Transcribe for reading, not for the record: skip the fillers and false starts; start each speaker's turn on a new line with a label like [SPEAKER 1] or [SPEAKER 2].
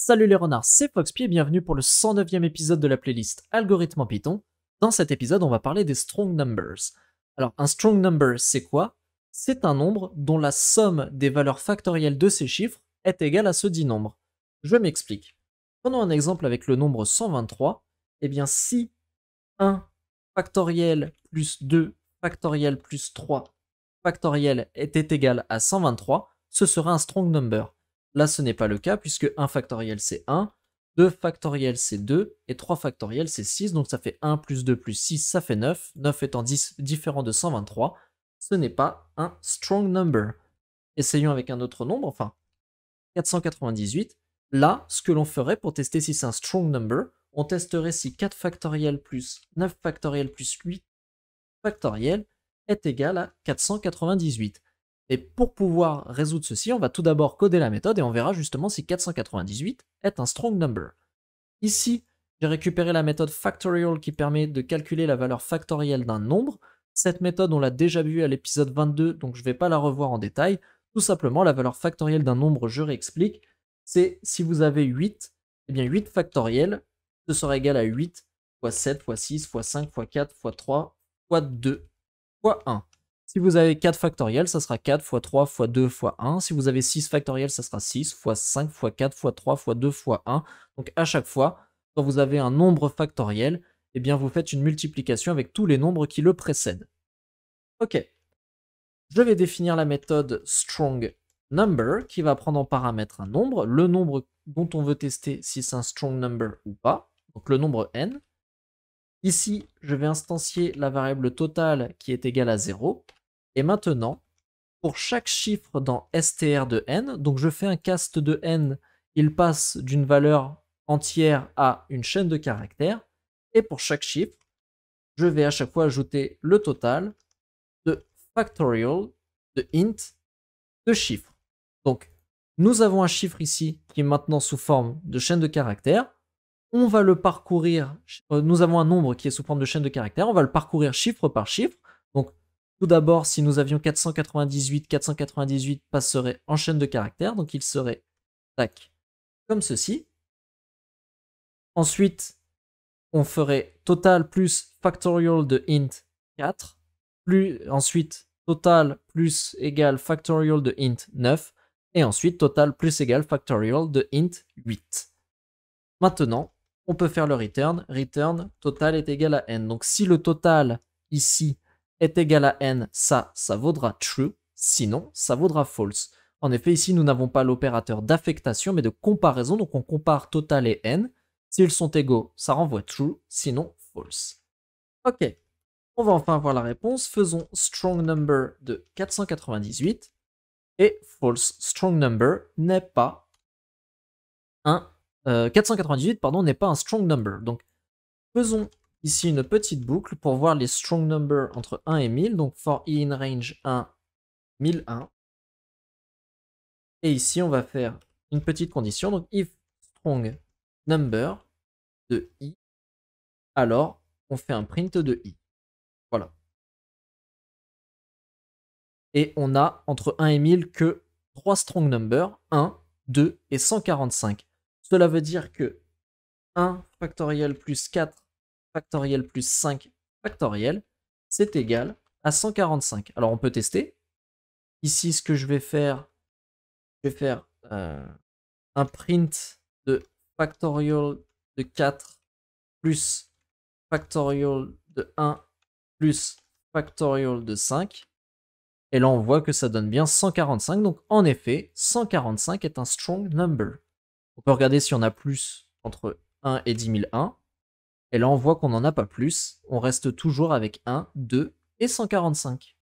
[SPEAKER 1] Salut les renards, c'est Foxpy et bienvenue pour le 109e épisode de la playlist Algorithme en Python. Dans cet épisode, on va parler des strong numbers. Alors, un strong number, c'est quoi? C'est un nombre dont la somme des valeurs factorielles de ces chiffres est égale à ce dit nombre. Je m'explique. Prenons un exemple avec le nombre 123. Eh bien, si 1 factoriel plus 2 factoriel plus 3 factoriel était égal à 123, ce sera un strong number. Là, ce n'est pas le cas puisque 1 factoriel c'est 1, 2 factoriel c'est 2 et 3 factoriel c'est 6. Donc ça fait 1 plus 2 plus 6, ça fait 9. 9 étant différent de 123, ce n'est pas un strong number. Essayons avec un autre nombre, enfin 498. Là, ce que l'on ferait pour tester si c'est un strong number, on testerait si 4 factoriel plus 9 factoriel plus 8 factoriel est égal à 498. Et pour pouvoir résoudre ceci, on va tout d'abord coder la méthode et on verra justement si 498 est un strong number. Ici, j'ai récupéré la méthode factorial qui permet de calculer la valeur factorielle d'un nombre. Cette méthode, on l'a déjà vue à l'épisode 22, donc je ne vais pas la revoir en détail. Tout simplement, la valeur factorielle d'un nombre, je réexplique, c'est si vous avez 8, eh bien 8 factoriel, ce sera égal à 8 fois 7 fois 6 fois 5 fois 4 fois 3 fois 2 fois 1. Si vous avez 4 factoriel, ça sera 4 fois 3 fois 2 fois 1. Si vous avez 6 factoriel, ça sera 6 fois 5 fois 4 fois 3 fois 2 fois 1. Donc à chaque fois, quand vous avez un nombre factoriel, eh bien vous faites une multiplication avec tous les nombres qui le précèdent. Ok. Je vais définir la méthode strong number qui va prendre en paramètre un nombre, le nombre dont on veut tester si c'est un strong number ou pas, donc le nombre n. Ici, je vais instancier la variable totale qui est égale à 0. Et maintenant, pour chaque chiffre dans str de n, donc je fais un cast de n, il passe d'une valeur entière à une chaîne de caractères. Et pour chaque chiffre, je vais à chaque fois ajouter le total de factorial, de int, de chiffres. Donc, nous avons un chiffre ici qui est maintenant sous forme de chaîne de caractères. On va le parcourir, nous avons un nombre qui est sous forme de chaîne de caractères, on va le parcourir chiffre par chiffre. Donc tout d'abord, si nous avions 498, 498 passerait en chaîne de caractères, donc il serait tac, comme ceci. Ensuite, on ferait total plus factorial de int 4, ensuite total plus égal factorial de int 9, et ensuite total plus égal factorial de int 8. Maintenant, on peut faire le return. Return total est égal à n. Donc si le total ici est égal à n, ça vaudra true. Sinon, ça vaudra false. En effet, ici, nous n'avons pas l'opérateur d'affectation, mais de comparaison. Donc on compare total et n. S'ils sont égaux, ça renvoie true. Sinon, false. Ok. On va enfin voir la réponse. Faisons strong number de 498. Et false strong number n'est pas un 498, pardon, n'est pas un strong number. Donc, faisons ici une petite boucle pour voir les strong numbers entre 1 et 1000. Donc, for i in range 1, 1001. Et ici, on va faire une petite condition. Donc, if strong number de i, alors on fait un print de i. Voilà. Et on a entre 1 et 1000 que 3 strong numbers, 1, 2 et 145. Cela veut dire que 1 factoriel plus 4 factoriel plus 5 factoriel, c'est égal à 145. Alors on peut tester. Ici, ce que je vais faire un print de factorial de 4 plus factorial de 1 plus factorial de 5. Et là, on voit que ça donne bien 145. Donc en effet, 145 est un strong number. On peut regarder si on a plus entre 1 et 10 001. Et là, on voit qu'on n'en a pas plus. On reste toujours avec 1, 2 et 145.